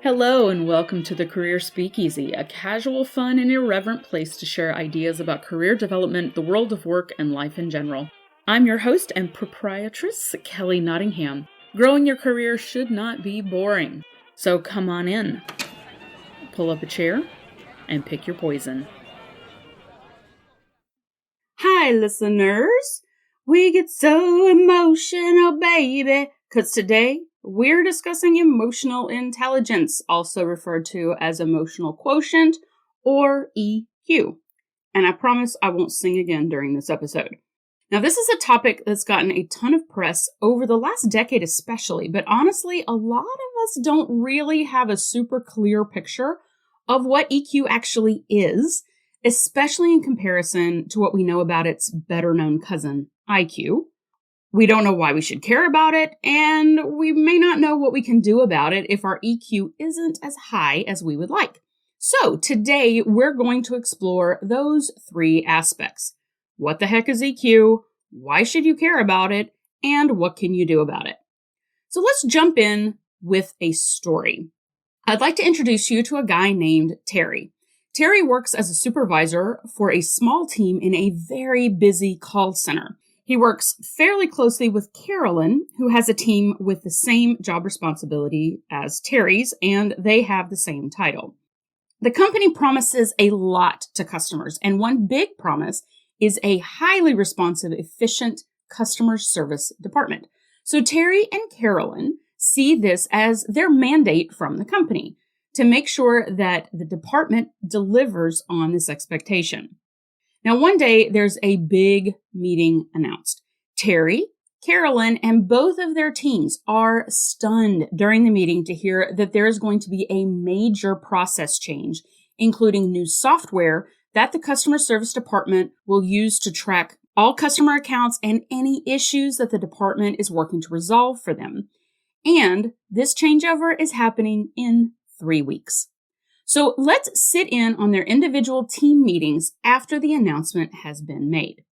Hello and welcome to the Career Speakeasy, a casual, fun, and irreverent place to share ideas about career development, the world of work, and life in general. I'm your host and proprietress, Kelly Nottingham. Growing your career should not be boring. So come on in, pull up a chair, and pick your poison. Hi, listeners. We get so emotional, baby, because today we're discussing emotional intelligence, also referred to as emotional quotient or EQ. And I promise I won't sing again during this episode. Now, this is a topic that's gotten a ton of press over the last decade especially, but honestly, a lot of us don't really have a super clear picture of what EQ actually is, especially in comparison to what we know about its better-known cousin, IQ. We don't know why we should care about it, and we may not know what we can do about it if our EQ isn't as high as we would like. So today, we're going to explore those three aspects. What the heck is EQ? Why should you care about it? And what can you do about it? So let's jump in with a story. I'd like to introduce you to a guy named Terry. Terry works as a supervisor for a small team in a very busy call center. He works fairly closely with Carolyn, who has a team with the same job responsibility as Terry's, and they have the same title. The company promises a lot to customers, and one big promise is a highly responsive, efficient customer service department. So Terry and Carolyn see this as their mandate from the company to make sure that the department delivers on this expectation. Now, one day, there's a big meeting announced. Terry, Carolyn, and both of their teams are stunned during the meeting to hear that there is going to be a major process change, including new software that the customer service department will use to track all customer accounts and any issues that the department is working to resolve for them. And this changeover is happening in 3 weeks. So let's sit in on their individual team meetings after the announcement has been made.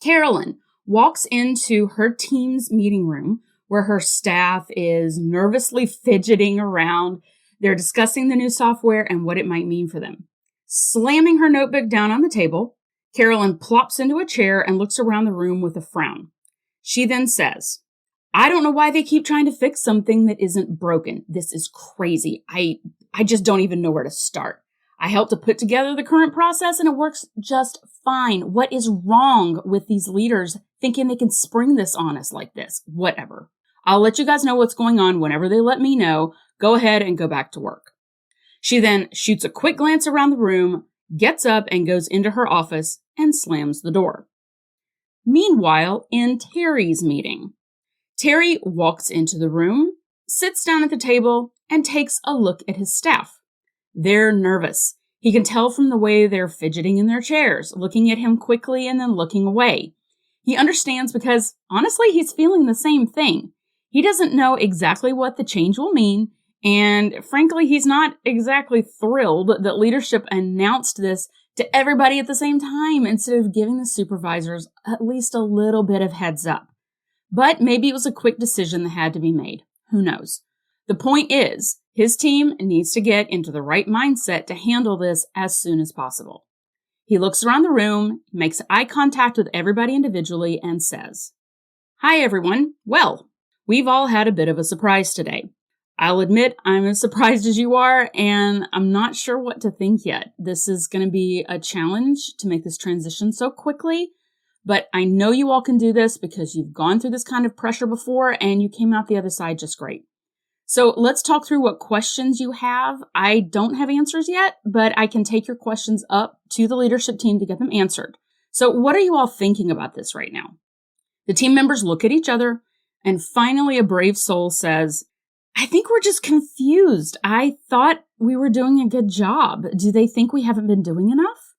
Carolyn walks into her team's meeting room where her staff is nervously fidgeting around. They're discussing the new software and what it might mean for them. Slamming her notebook down on the table, Carolyn plops into a chair and looks around the room with a frown. She then says, "I don't know why they keep trying to fix something that isn't broken. This is crazy. I just don't even know where to start. I helped to put together the current process and it works just fine. What is wrong with these leaders thinking they can spring this on us like this? Whatever. I'll let you guys know what's going on whenever they let me know. Go ahead and go back to work." She then shoots a quick glance around the room, gets up and goes into her office and slams the door. Meanwhile, in Terry's meeting, Terry walks into the room, sits down at the table, and takes a look at his staff. They're nervous. He can tell from the way they're fidgeting in their chairs, looking at him quickly and then looking away. He understands because, honestly, he's feeling the same thing. He doesn't know exactly what the change will mean, and frankly, he's not exactly thrilled that leadership announced this to everybody at the same time instead of giving the supervisors at least a little bit of heads up. But maybe it was a quick decision that had to be made. Who knows? The point is, his team needs to get into the right mindset to handle this as soon as possible. He looks around the room, makes eye contact with everybody individually, and says, "Hi, everyone. Well, we've all had a bit of a surprise today. I'll admit I'm as surprised as you are, and I'm not sure what to think yet. This is going to be a challenge to make this transition so quickly. But I know you all can do this because you've gone through this kind of pressure before and you came out the other side just great. So let's talk through what questions you have. I don't have answers yet, but I can take your questions up to the leadership team to get them answered. So what are you all thinking about this right now?" The team members look at each other, and finally a brave soul says, "I think we're just confused. I thought we were doing a good job. Do they think we haven't been doing enough?"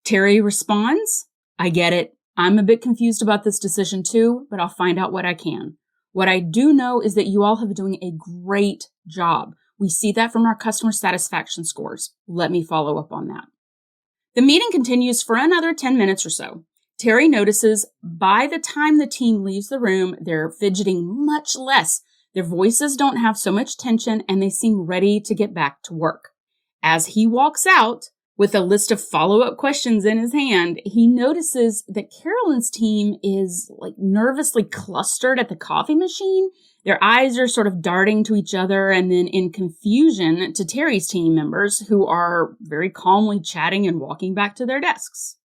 Terry responds, "I get it. I'm a bit confused about this decision too, but I'll find out what I can. What I do know is that you all have been doing a great job. We see that from our customer satisfaction scores. Let me follow up on that." The meeting continues for another 10 minutes or so. Terry notices by the time the team leaves the room, they're fidgeting much less Their voices don't have so much tension and they seem ready to get back to work. As he walks out with a list of follow-up questions in his hand, he notices that Carolyn's team is nervously clustered at the coffee machine. Their eyes are sort of darting to each other and then in confusion to Terry's team members, who are very calmly chatting and walking back to their desks.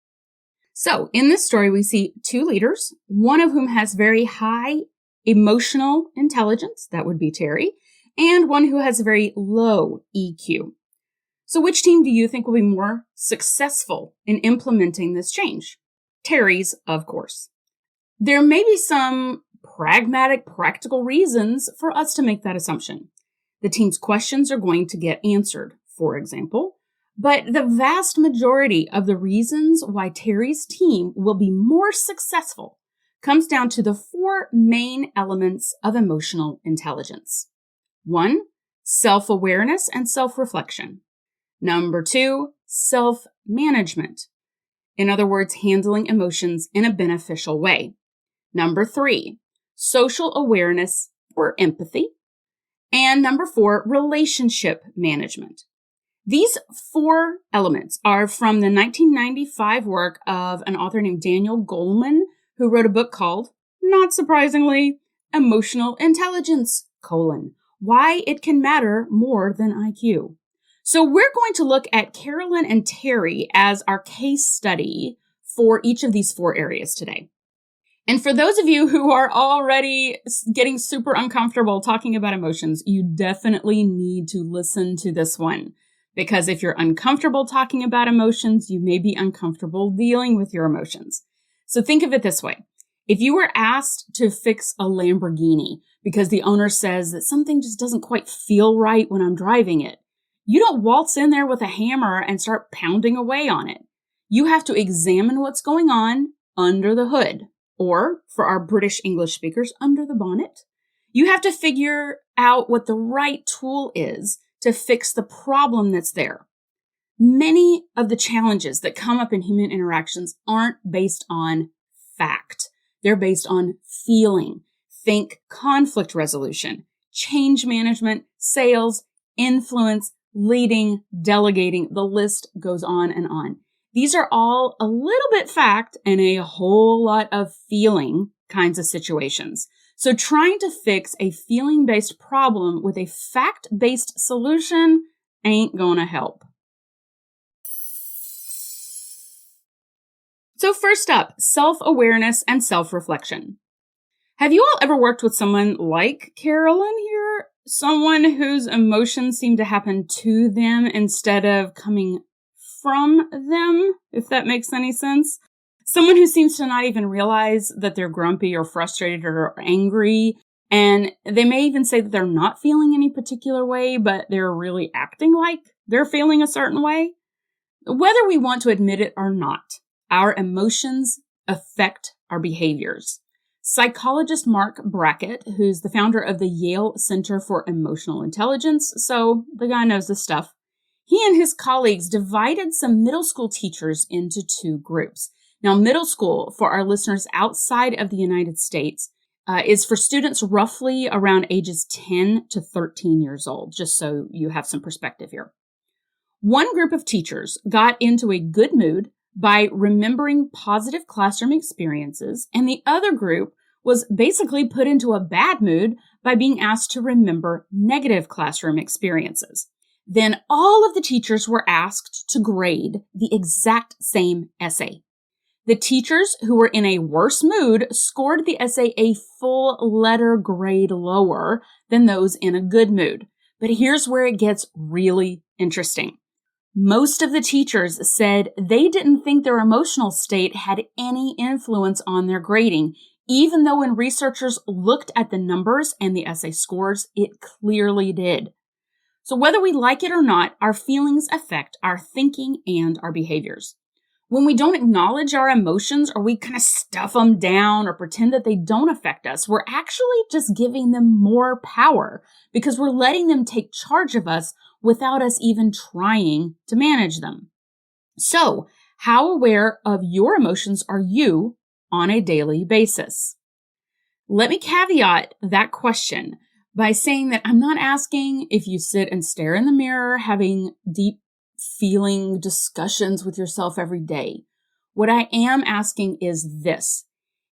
So in this story, we see two leaders, one of whom has very high emotional intelligence, that would be Terry, and one who has very low EQ. So which team do you think will be more successful in implementing this change? Terry's, of course. There may be some pragmatic, practical reasons for us to make that assumption. The team's questions are going to get answered, for example, but the vast majority of the reasons why Terry's team will be more successful comes down to the four main elements of emotional intelligence. 1, self-awareness and self-reflection. Number 2, self-management. In other words, handling emotions in a beneficial way. Number 3, social awareness or empathy. And number 4, relationship management. These four elements are from the 1995 work of an author named Daniel Goleman, who wrote a book called, not surprisingly, Emotional Intelligence, Why It Can Matter More Than IQ. So we're going to look at Carolyn and Terry as our case study for each of these four areas today. And for those of you who are already getting super uncomfortable talking about emotions, you definitely need to listen to this one. Because if you're uncomfortable talking about emotions, you may be uncomfortable dealing with your emotions. So think of it this way. If you were asked to fix a Lamborghini because the owner says that something just doesn't quite feel right when I'm driving it, you don't waltz in there with a hammer and start pounding away on it. You have to examine what's going on under the hood, or for our British English speakers, under the bonnet. You have to figure out what the right tool is to fix the problem that's there. Many of the challenges that come up in human interactions aren't based on fact. They're based on feeling. Think conflict resolution, change management, sales, influence, leading, delegating. The list goes on and on. These are all a little bit fact and a whole lot of feeling kinds of situations. So trying to fix a feeling-based problem with a fact-based solution ain't gonna help. So first up, self-awareness and self-reflection. Have you all ever worked with someone like Carolyn here? Someone whose emotions seem to happen to them instead of coming from them, if that makes any sense? Someone who seems to not even realize that they're grumpy or frustrated or angry. And they may even say that they're not feeling any particular way, but they're really acting like they're feeling a certain way. Whether we want to admit it or not, our emotions affect our behaviors. Psychologist Mark Brackett, who's the founder of the Yale Center for Emotional Intelligence, so the guy knows this stuff, he and his colleagues divided some middle school teachers into two groups. Now, middle school, for our listeners outside of the United States, is for students roughly around ages 10 to 13 years old, just so you have some perspective here. One group of teachers got into a good mood by remembering positive classroom experiences, and the other group was basically put into a bad mood by being asked to remember negative classroom experiences. Then all of the teachers were asked to grade the exact same essay. The teachers who were in a worse mood scored the essay a full letter grade lower than those in a good mood. But here's where it gets really interesting. Most of the teachers said they didn't think their emotional state had any influence on their grading, even though when researchers looked at the numbers and the essay scores, it clearly did. So whether we like it or not, our feelings affect our thinking and our behaviors. When we don't acknowledge our emotions or we kind of stuff them down or pretend that they don't affect us, we're actually just giving them more power because we're letting them take charge of us without us even trying to manage them. So, how aware of your emotions are you on a daily basis? Let me caveat that question by saying that I'm not asking if you sit and stare in the mirror, having deep feeling discussions with yourself every day. What I am asking is this.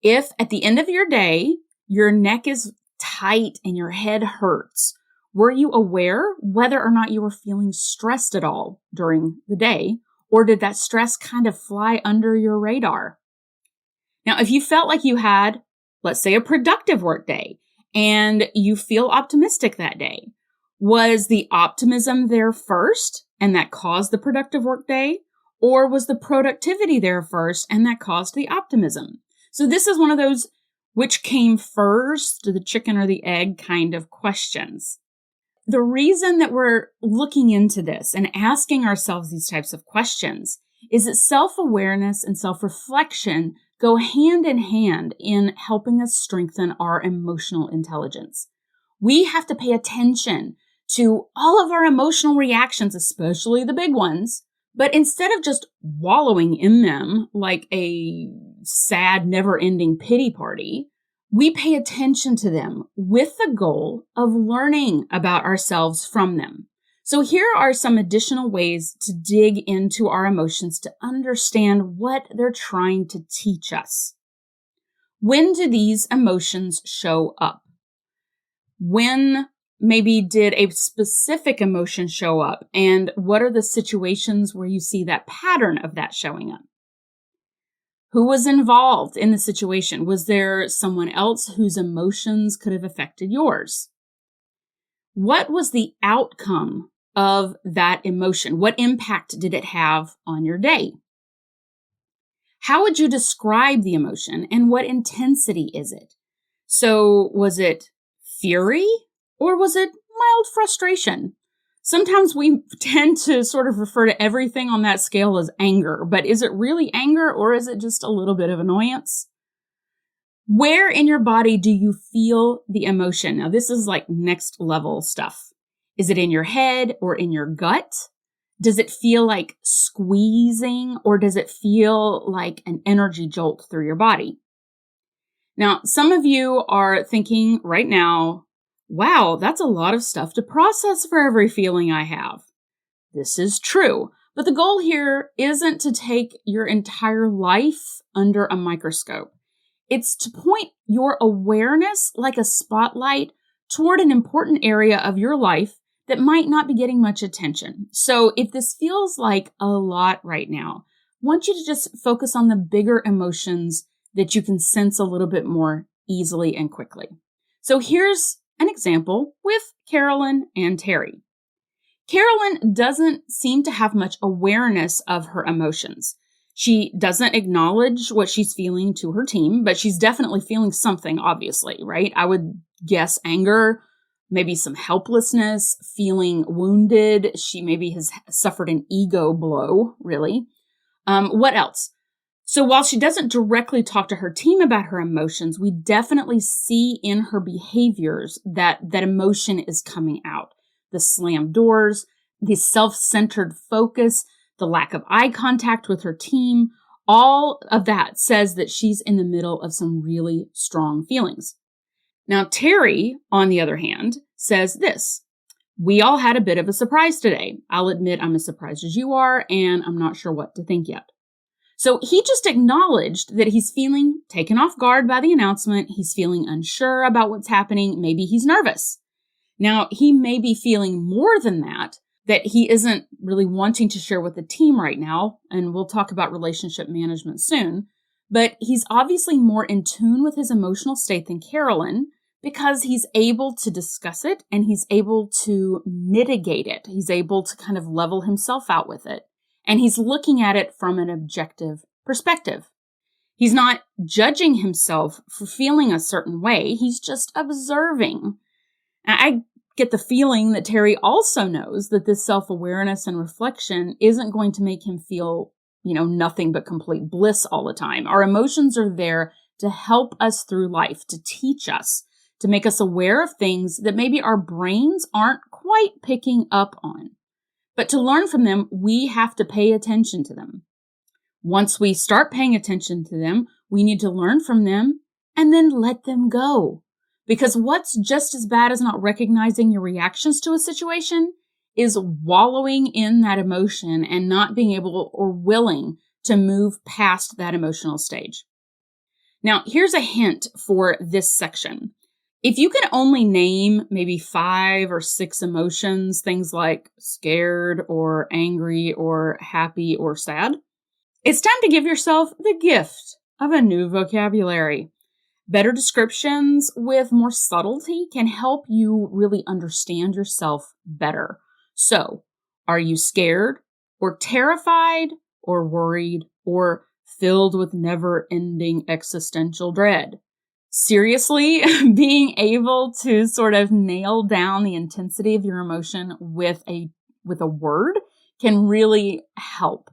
If at the end of your day, your neck is tight and your head hurts, were you aware whether or not you were feeling stressed at all during the day? Or did that stress kind of fly under your radar? Now, if you felt like you had, let's say, a productive work day and you feel optimistic that day, was the optimism there first and that caused the productive work day? Or was the productivity there first and that caused the optimism? So this is one of those which came first, the chicken or the egg kind of questions. The reason that we're looking into this and asking ourselves these types of questions is that self-awareness and self-reflection go hand in hand in helping us strengthen our emotional intelligence. We have to pay attention to all of our emotional reactions, especially the big ones, but instead of just wallowing in them like a sad, never-ending pity party, we pay attention to them with the goal of learning about ourselves from them. So here are some additional ways to dig into our emotions to understand what they're trying to teach us. When do these emotions show up? When maybe did a specific emotion show up? And what are the situations where you see that pattern of that showing up? Who was involved in the situation? Was there someone else whose emotions could have affected yours? What was the outcome of that emotion? What impact did it have on your day? How would you describe the emotion and what intensity is it? So was it fury or was it mild frustration? Sometimes we tend to sort of refer to everything on that scale as anger, but is it really anger or is it just a little bit of annoyance? Where in your body do you feel the emotion? Now, this is like next level stuff. Is it in your head or in your gut? Does it feel like squeezing or does it feel like an energy jolt through your body? Now, some of you are thinking right now, wow, that's a lot of stuff to process for every feeling I have. This is true, but the goal here isn't to take your entire life under a microscope. It's to point your awareness like a spotlight toward an important area of your life that might not be getting much attention. So if this feels like a lot right now, I want you to just focus on the bigger emotions that you can sense a little bit more easily and quickly. So here's an example with Carolyn and Terry. Carolyn doesn't seem to have much awareness of her emotions. She doesn't acknowledge what she's feeling to her team, but she's definitely feeling something, obviously, right? I would guess anger, maybe some helplessness, feeling wounded. She maybe has suffered an ego blow, really. What else? So while she doesn't directly talk to her team about her emotions, we definitely see in her behaviors that emotion is coming out. The slammed doors, the self-centered focus, the lack of eye contact with her team, all of that says that she's in the middle of some really strong feelings. Now, Terry, on the other hand, says this. We all had a bit of a surprise today. I'll admit I'm as surprised as you are, and I'm not sure what to think yet. So he just acknowledged that he's feeling taken off guard by the announcement. He's feeling unsure about what's happening. Maybe he's nervous. Now, he may be feeling more than that he isn't really wanting to share with the team right now. And we'll talk about relationship management soon. But he's obviously more in tune with his emotional state than Carolyn because he's able to discuss it and he's able to mitigate it. He's able to kind of level himself out with it. And he's looking at it from an objective perspective. He's not judging himself for feeling a certain way. He's just observing. I get the feeling that Terry also knows that this self-awareness and reflection isn't going to make him feel, nothing but complete bliss all the time. Our emotions are there to help us through life, to teach us, to make us aware of things that maybe our brains aren't quite picking up on. But to learn from them, we have to pay attention to them. Once we start paying attention to them, we need to learn from them and then let them go. Because what's just as bad as not recognizing your reactions to a situation is wallowing in that emotion and not being able or willing to move past that emotional stage. Now, here's a hint for this section. If you can only name maybe 5 or 6 emotions, things like scared or angry or happy or sad, it's time to give yourself the gift of a new vocabulary. Better descriptions with more subtlety can help you really understand yourself better. So, are you scared or terrified or worried or filled with never-ending existential dread? Seriously, being able to sort of nail down the intensity of your emotion with a word can really help.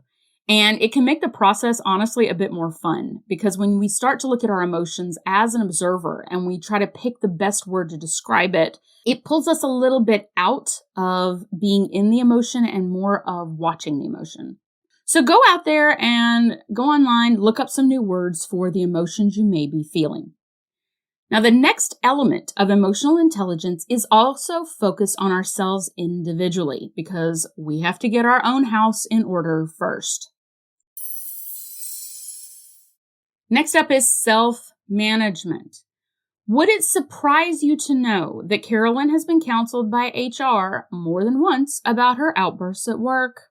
And it can make the process, honestly, a bit more fun, because when we start to look at our emotions as an observer and we try to pick the best word to describe it, it pulls us a little bit out of being in the emotion and more of watching the emotion. So go out there and go online, look up some new words for the emotions you may be feeling. Now, the next element of emotional intelligence is also focused on ourselves individually, because we have to get our own house in order first. Next up is self-management. Would it surprise you to know that Carolyn has been counseled by HR more than once about her outbursts at work,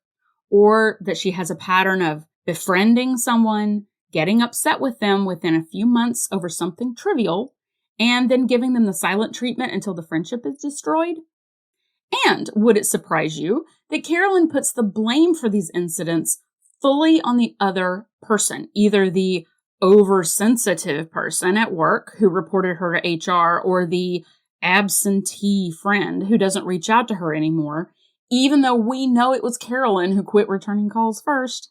or that she has a pattern of befriending someone, getting upset with them within a few months over something trivial, and then giving them the silent treatment until the friendship is destroyed? And would it surprise you that Carolyn puts the blame for these incidents fully on the other person, either the oversensitive person at work who reported her to HR or the absentee friend who doesn't reach out to her anymore, even though we know it was Carolyn who quit returning calls first?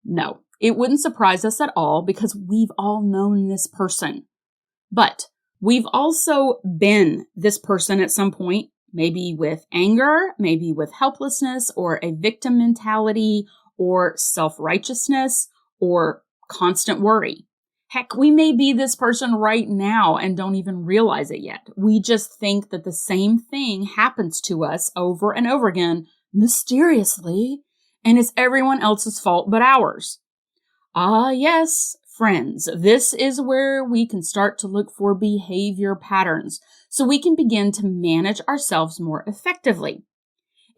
No, it wouldn't surprise us at all, because we've all known this person. But we've also been this person at some point, maybe with anger, maybe with helplessness or a victim mentality or self-righteousness or constant worry. Heck, we may be this person right now and don't even realize it yet. We just think that the same thing happens to us over and over again, mysteriously, and it's everyone else's fault but ours. Ah, yes, friends, this is where we can start to look for behavior patterns so we can begin to manage ourselves more effectively.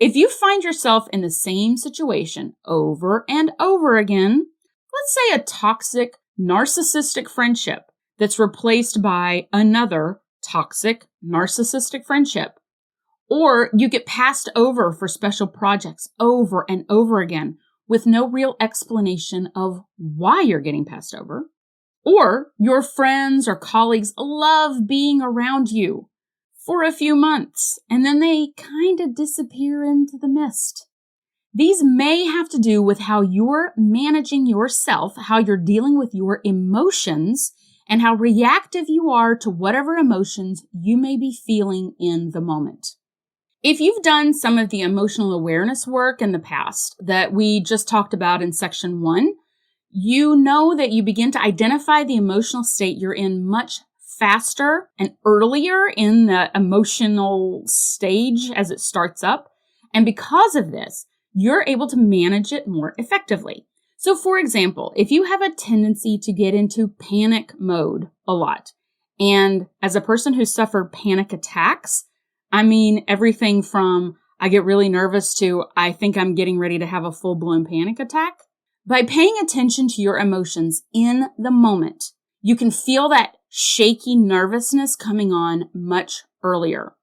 If you find yourself in the same situation over and over again, let's say a toxic, narcissistic friendship that's replaced by another toxic, narcissistic friendship, or you get passed over for special projects over and over again with no real explanation of why you're getting passed over, or your friends or colleagues love being around you for a few months and then they kind of disappear into the mist. These may have to do with how you're managing yourself, how you're dealing with your emotions, and how reactive you are to whatever emotions you may be feeling in the moment. If you've done some of the emotional awareness work in the past that we just talked about in section 1, you know that you begin to identify the emotional state you're in much faster and earlier in the emotional stage as it starts up. And because of this, you're able to manage it more effectively. So for example, if you have a tendency to get into panic mode a lot, and as a person who suffered panic attacks, I mean everything from I get really nervous to I think I'm getting ready to have a full-blown panic attack. By paying attention to your emotions in the moment, you can feel that shaky nervousness coming on much earlier.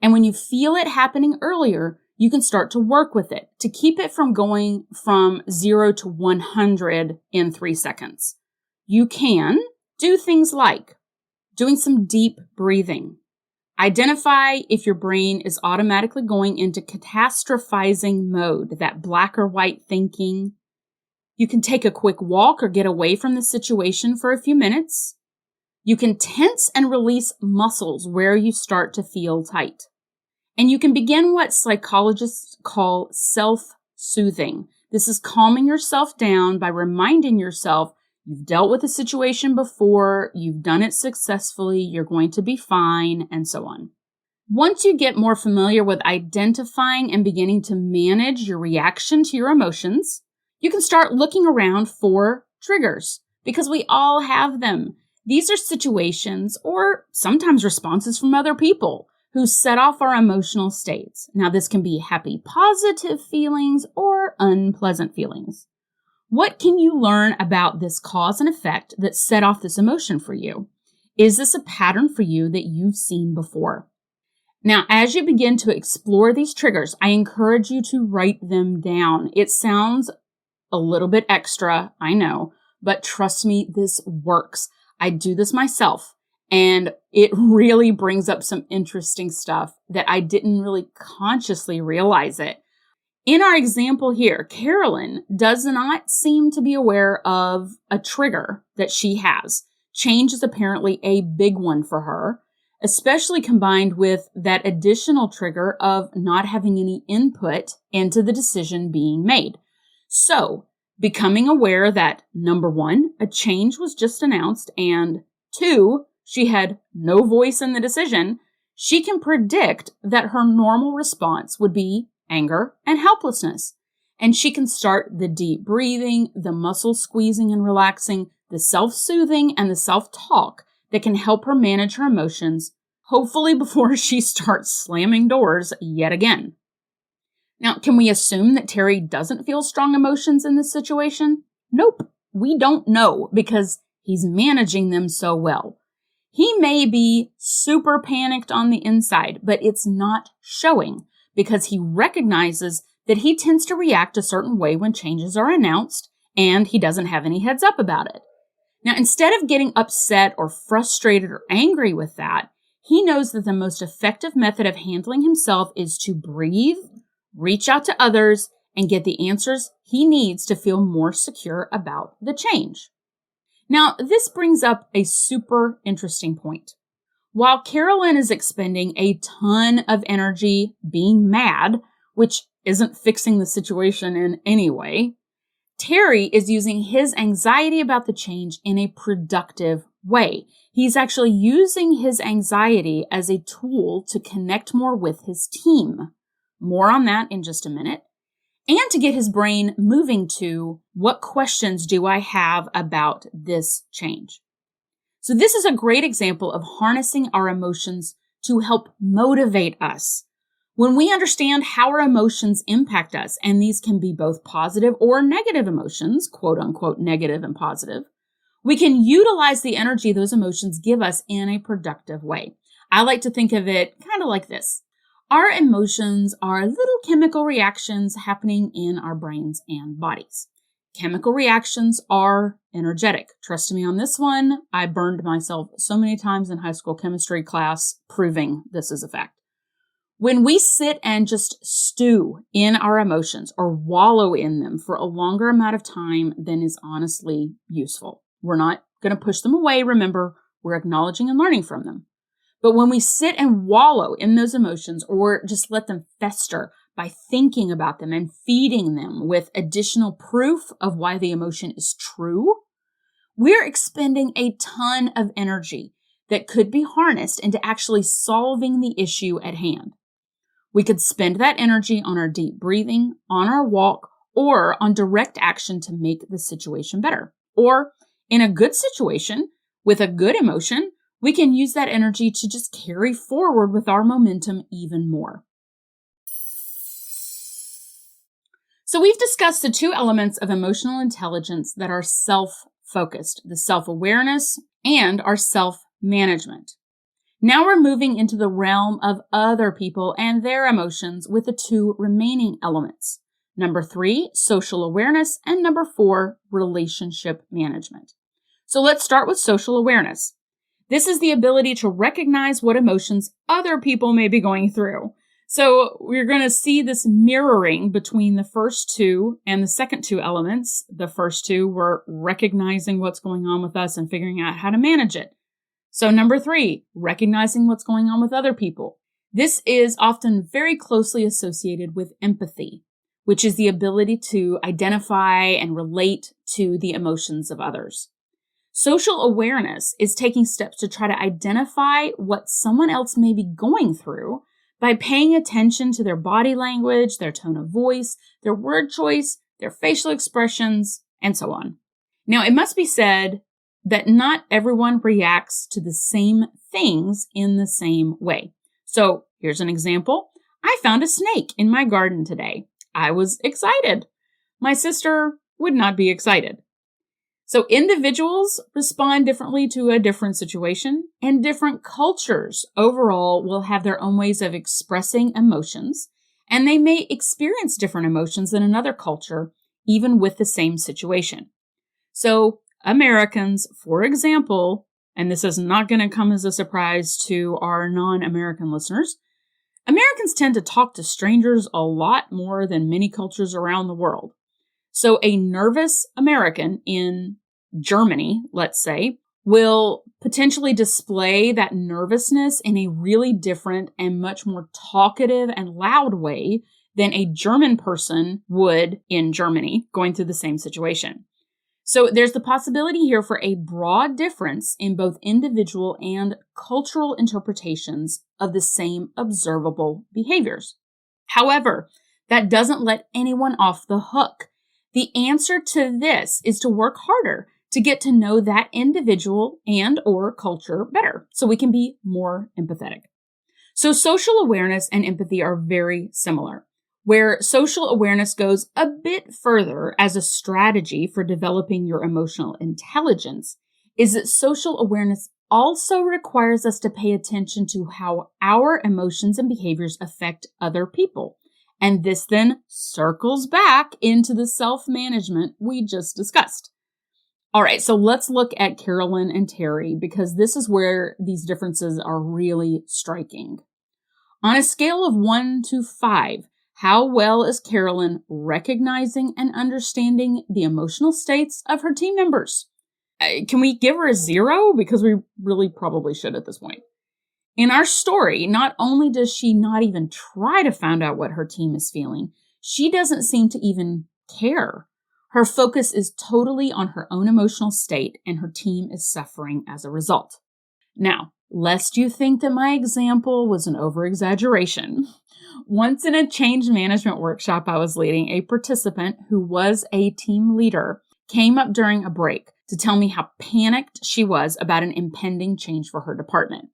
And when you feel it happening earlier, you can start to work with it to keep it from going from 0 to 100 in 3 seconds. You can do things like doing some deep breathing. Identify if your brain is automatically going into catastrophizing mode, that black or white thinking. You can take a quick walk or get away from the situation for a few minutes. You can tense and release muscles where you start to feel tight. And you can begin what psychologists call self-soothing. This is calming yourself down by reminding yourself You've dealt with the situation before, you've done it successfully, you're going to be fine, and so on. Once you get more familiar with identifying and beginning to manage your reaction to your emotions, you can start looking around for triggers, because we all have them. These are situations or sometimes responses from other people who set off our emotional states. Now, this can be happy, positive feelings or unpleasant feelings. What can you learn about this cause and effect that set off this emotion for you? Is this a pattern for you that you've seen before? Now, as you begin to explore these triggers, I encourage you to write them down. It sounds a little bit extra, I know, but trust me, this works. I do this myself, and it really brings up some interesting stuff that I didn't really consciously realize it. In our example here, Carolyn does not seem to be aware of a trigger that she has. Change is apparently a big one for her, especially combined with that additional trigger of not having any input into the decision being made. So, becoming aware that, number one, a change was just announced, and two, she had no voice in the decision, she can predict that her normal response would be anger and helplessness. And she can start the deep breathing, the muscle squeezing and relaxing, the self-soothing, and the self-talk that can help her manage her emotions, hopefully before she starts slamming doors yet again. Now, can we assume that Terry doesn't feel strong emotions in this situation? Nope, we don't know because he's managing them so well. He may be super panicked on the inside, but it's not showing because he recognizes that he tends to react a certain way when changes are announced, and he doesn't have any heads up about it. Now, instead of getting upset or frustrated or angry with that, he knows that the most effective method of handling himself is to breathe, reach out to others, and get the answers he needs to feel more secure about the change. Now, this brings up a super interesting point. While Carolyn is expending a ton of energy being mad, which isn't fixing the situation in any way, Terry is using his anxiety about the change in a productive way. He's actually using his anxiety as a tool to connect more with his team. More on that in just a minute. And to get his brain moving to, what questions do I have about this change? So this is a great example of harnessing our emotions to help motivate us. When we understand how our emotions impact us, and these can be both positive or negative emotions, quote unquote negative and positive, we can utilize the energy those emotions give us in a productive way. I like to think of it kind of like this. Our emotions are little chemical reactions happening in our brains and bodies. Chemical reactions are energetic. Trust me on this one. I burned myself so many times in high school chemistry class proving this is a fact. When we sit and just stew in our emotions or wallow in them for a longer amount of time than is honestly useful, we're not going to push them away. Remember, we're acknowledging and learning from them. But when we sit and wallow in those emotions or just let them fester by thinking about them and feeding them with additional proof of why the emotion is true, we're expending a ton of energy that could be harnessed into actually solving the issue at hand. We could spend that energy on our deep breathing, on our walk, or on direct action to make the situation better. Or in a good situation with a good emotion, we can use that energy to just carry forward with our momentum even more. So we've discussed the two elements of emotional intelligence that are self-focused, the self-awareness and our self-management. Now we're moving into the realm of other people and their emotions with the two remaining elements. Number 3, social awareness, and number 4, relationship management. So let's start with social awareness. This is the ability to recognize what emotions other people may be going through. So we're going to see this mirroring between the first two and the second two elements. The first two were recognizing what's going on with us and figuring out how to manage it. So number 3, recognizing what's going on with other people. This is often very closely associated with empathy, which is the ability to identify and relate to the emotions of others. Social awareness is taking steps to try to identify what someone else may be going through by paying attention to their body language, their tone of voice, their word choice, their facial expressions, and so on. Now, it must be said that not everyone reacts to the same things in the same way. So here's an example. I found a snake in my garden today. I was excited. My sister would not be excited. So individuals respond differently to a different situation, and different cultures overall will have their own ways of expressing emotions, and they may experience different emotions than another culture, even with the same situation. So Americans, for example, and this is not going to come as a surprise to our non-American listeners, Americans tend to talk to strangers a lot more than many cultures around the world. So a nervous American in Germany, let's say, will potentially display that nervousness in a really different and much more talkative and loud way than a German person would in Germany going through the same situation. So there's the possibility here for a broad difference in both individual and cultural interpretations of the same observable behaviors. However, that doesn't let anyone off the hook. The answer to this is to work harder to get to know that individual and or culture better so we can be more empathetic. So social awareness and empathy are very similar. Where social awareness goes a bit further as a strategy for developing your emotional intelligence is that social awareness also requires us to pay attention to how our emotions and behaviors affect other people. And this then circles back into the self-management we just discussed. All right, so let's look at Carolyn and Terry because this is where these differences are really striking. On a scale of 1 to 5, how well is Carolyn recognizing and understanding the emotional states of her team members? Can we give her a 0? Because we really probably should at this point. In our story, not only does she not even try to find out what her team is feeling, she doesn't seem to even care. Her focus is totally on her own emotional state, and her team is suffering as a result. Now, lest you think that my example was an over-exaggeration, once in a change management workshop I was leading, a participant who was a team leader came up during a break to tell me how panicked she was about an impending change for her department.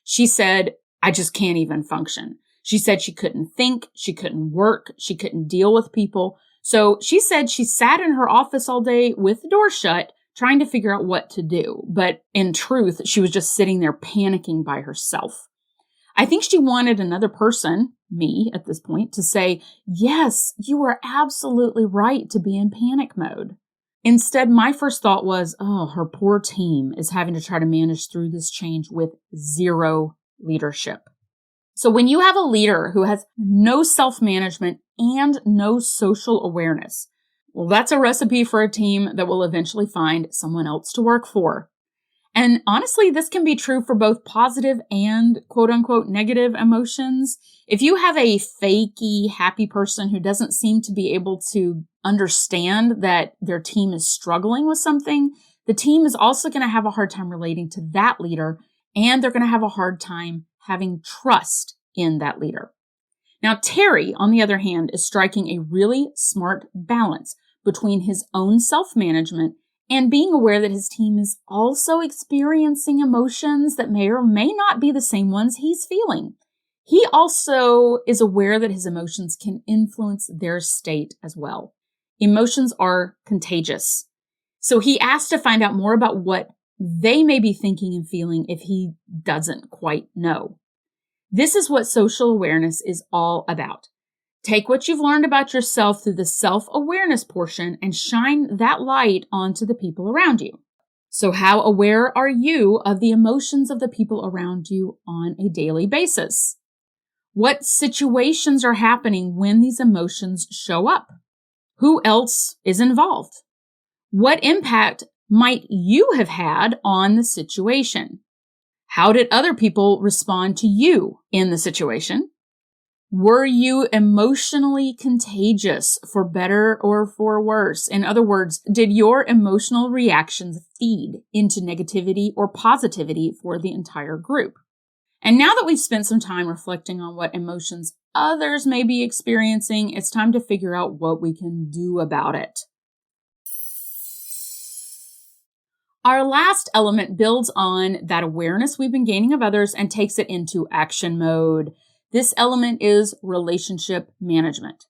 She said, "I just can't even function." She said she couldn't think, she couldn't work, she couldn't deal with people. So she said she sat in her office all day with the door shut, trying to figure out what to do. But in truth, she was just sitting there panicking by herself. I think she wanted another person, me at this point, to say, "Yes, you are absolutely right to be in panic mode." Instead, my first thought was, oh, her poor team is having to try to manage through this change with 0 leadership. So when you have a leader who has no self-management and no social awareness, well, that's a recipe for a team that will eventually find someone else to work for. And honestly, this can be true for both positive and quote unquote negative emotions. If you have a fakey, happy person who doesn't seem to be able to understand that their team is struggling with something, the team is also going to have a hard time relating to that leader, and they're going to have a hard time having trust in that leader. Now, Terry, on the other hand, is striking a really smart balance between his own self-management and being aware that his team is also experiencing emotions that may or may not be the same ones he's feeling. He also is aware that his emotions can influence their state as well. Emotions are contagious. So he asked to find out more about what they may be thinking and feeling if he doesn't quite know. This is what social awareness is all about. Take what you've learned about yourself through the self-awareness portion and shine that light onto the people around you. So how aware are you of the emotions of the people around you on a daily basis? What situations are happening when these emotions show up? Who else is involved? What impact might you have had on the situation? How did other people respond to you in the situation? Were you emotionally contagious, for better or for worse? In other words, did your emotional reactions feed into negativity or positivity for the entire group? And now that we've spent some time reflecting on what emotions others may be experiencing, it's time to figure out what we can do about it. Our last element builds on that awareness we've been gaining of others and takes it into action mode. This element is relationship management.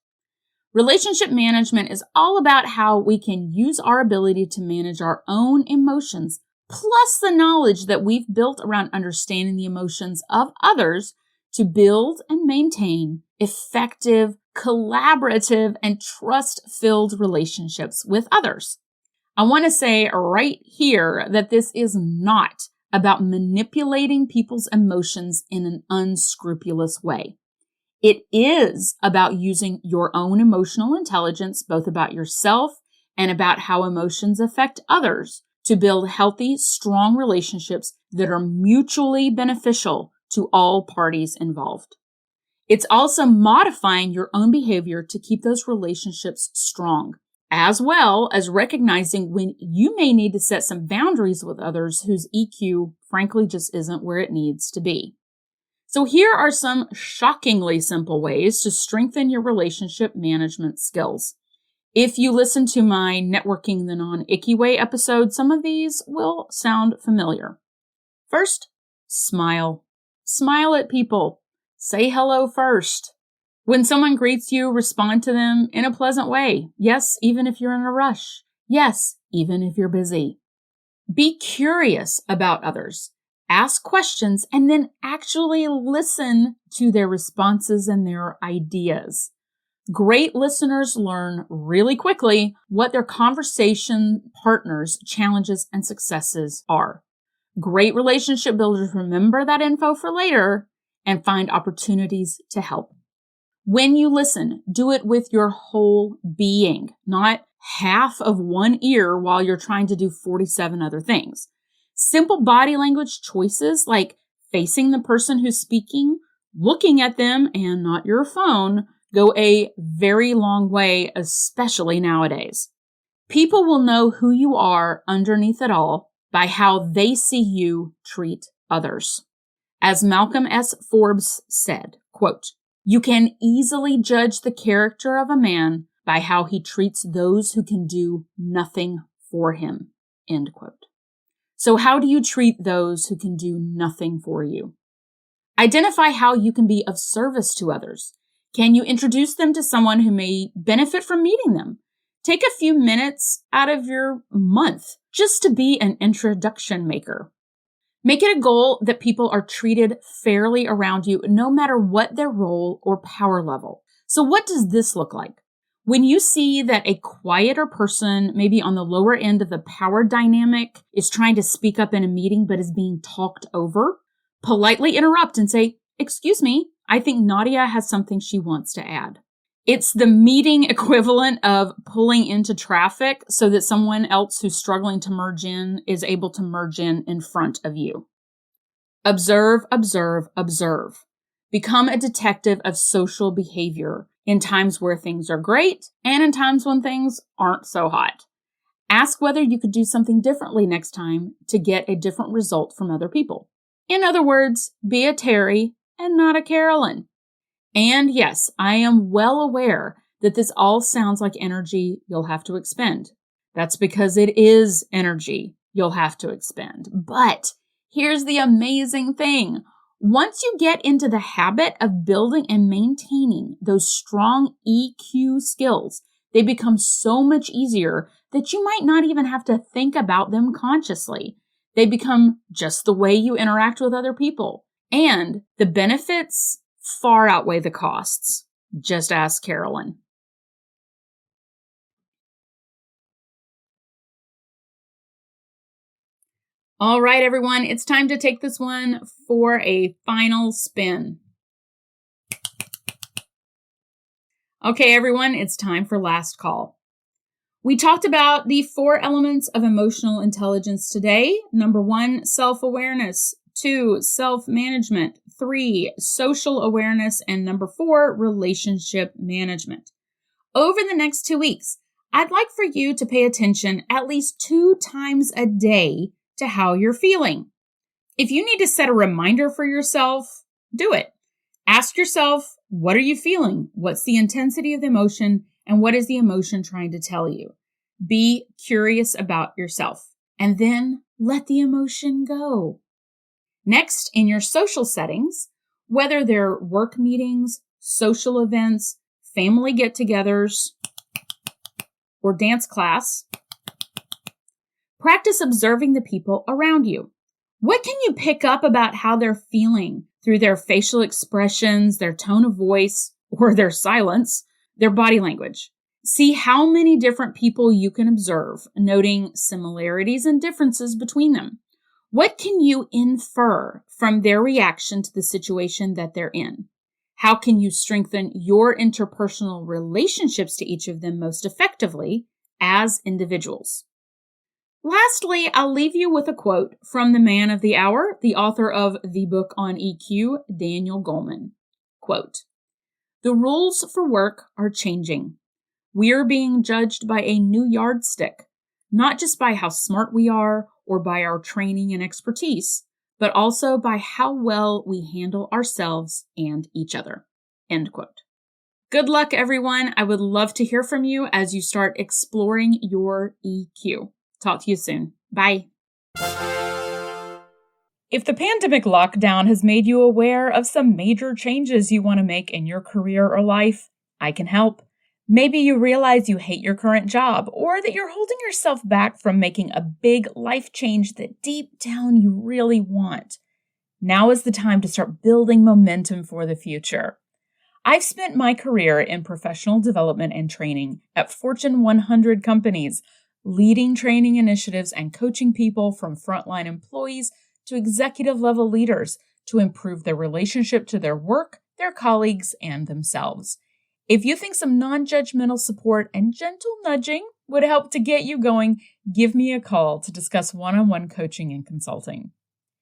Relationship management is all about how we can use our ability to manage our own emotions, plus the knowledge that we've built around understanding the emotions of others to build and maintain effective, collaborative, and trust-filled relationships with others. I want to say right here that this is not about manipulating people's emotions in an unscrupulous way. It is about using your own emotional intelligence, both about yourself and about how emotions affect others, to build healthy, strong relationships that are mutually beneficial to all parties involved. It's also modifying your own behavior to keep those relationships strong, as well as recognizing when you may need to set some boundaries with others whose EQ, frankly, just isn't where it needs to be. So here are some shockingly simple ways to strengthen your relationship management skills. If you listen to my Networking the Non-Icky Way episode, some of these will sound familiar. First, smile. Smile at people. Say hello first. When someone greets you, respond to them in a pleasant way. Yes, even if you're in a rush. Yes, even if you're busy. Be curious about others. Ask questions and then actually listen to their responses and their ideas. Great listeners learn really quickly what their conversation partners' challenges and successes are. Great relationship builders remember that info for later and find opportunities to help. When you listen, do it with your whole being, not half of one ear while you're trying to do 47 other things. Simple body language choices like facing the person who's speaking, looking at them and not your phone go a very long way, especially nowadays. People will know who you are underneath it all by how they see you treat others. As Malcolm S. Forbes said, quote, "You can easily judge the character of a man by how he treats those who can do nothing for him," end quote. So how do you treat those who can do nothing for you? Identify how you can be of service to others. Can you introduce them to someone who may benefit from meeting them? Take a few minutes out of your month just to be an introduction maker. Make it a goal that people are treated fairly around you, no matter what their role or power level. So what does this look like? When you see that a quieter person, maybe on the lower end of the power dynamic, is trying to speak up in a meeting but is being talked over, politely interrupt and say, "Excuse me, I think Nadia has something she wants to add." It's the meeting equivalent of pulling into traffic so that someone else who's struggling to merge in is able to merge in front of you. Observe, observe, observe. Become a detective of social behavior in times where things are great and in times when things aren't so hot. Ask whether you could do something differently next time to get a different result from other people. In other words, be a Terry and not a Carolyn. And yes, I am well aware that this all sounds like energy you'll have to expend. That's because it is energy you'll have to expend. But here's the amazing thing. Once you get into the habit of building and maintaining those strong EQ skills, they become so much easier that you might not even have to think about them consciously. They become just the way you interact with other people. And the benefits far outweigh the costs. Just ask Carolyn. All right, everyone, it's time to take this one for a final spin. Okay, everyone, it's time for last call. We talked about the 4 elements of emotional intelligence today. Number 1, self-awareness. 2, self-management, 3, social awareness, and number 4, relationship management. Over the next 2 weeks, I'd like for you to pay attention at least 2 times a day to how you're feeling. If you need to set a reminder for yourself, do it. Ask yourself, what are you feeling? What's the intensity of the emotion? And what is the emotion trying to tell you? Be curious about yourself, and then let the emotion go. Next, in your social settings, whether they're work meetings, social events, family get-togethers, or dance class, practice observing the people around you. What can you pick up about how they're feeling through their facial expressions, their tone of voice, or their silence, their body language? See how many different people you can observe, noting similarities and differences between them. What can you infer from their reaction to the situation that they're in? How can you strengthen your interpersonal relationships to each of them most effectively as individuals? Lastly, I'll leave you with a quote from the man of the hour, the author of the book on EQ, Daniel Goleman. Quote, "The rules for work are changing. We are being judged by a new yardstick, not just by how smart we are or by our training and expertise, but also by how well we handle ourselves and each other." End quote. Good luck, everyone. I would love to hear from you as you start exploring your EQ. Talk to you soon. Bye. If the pandemic lockdown has made you aware of some major changes you want to make in your career or life, I can help. Maybe you realize you hate your current job, or that you're holding yourself back from making a big life change that deep down you really want. Now is the time to start building momentum for the future. I've spent my career in professional development and training at Fortune 100 companies, leading training initiatives and coaching people from frontline employees to executive-level leaders to improve their relationship to their work, their colleagues, and themselves. If you think some non-judgmental support and gentle nudging would help to get you going, give me a call to discuss one-on-one coaching and consulting.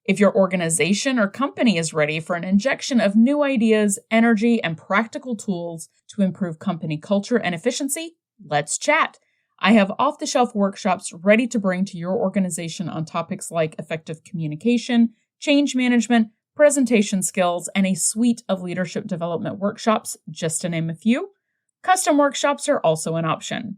If your organization or company is ready for an injection of new ideas, energy, and practical tools to improve company culture and efficiency, let's chat. I have off-the-shelf workshops ready to bring to your organization on topics like effective communication, change management, presentation skills, and a suite of leadership development workshops, just to name a few. Custom workshops are also an option.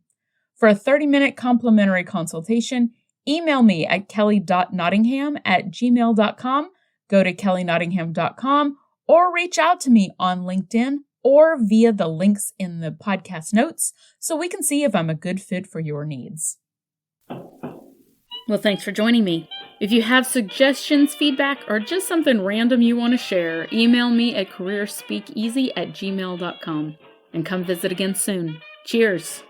For a 30-minute complimentary consultation, email me at kelly.nottingham@gmail.com, go to kellynottingham.com, or reach out to me on LinkedIn or via the links in the podcast notes so we can see if I'm a good fit for your needs. Well, thanks for joining me. If you have suggestions, feedback, or just something random you want to share, email me at careerspeakeasy@gmail.com. And come visit again soon. Cheers!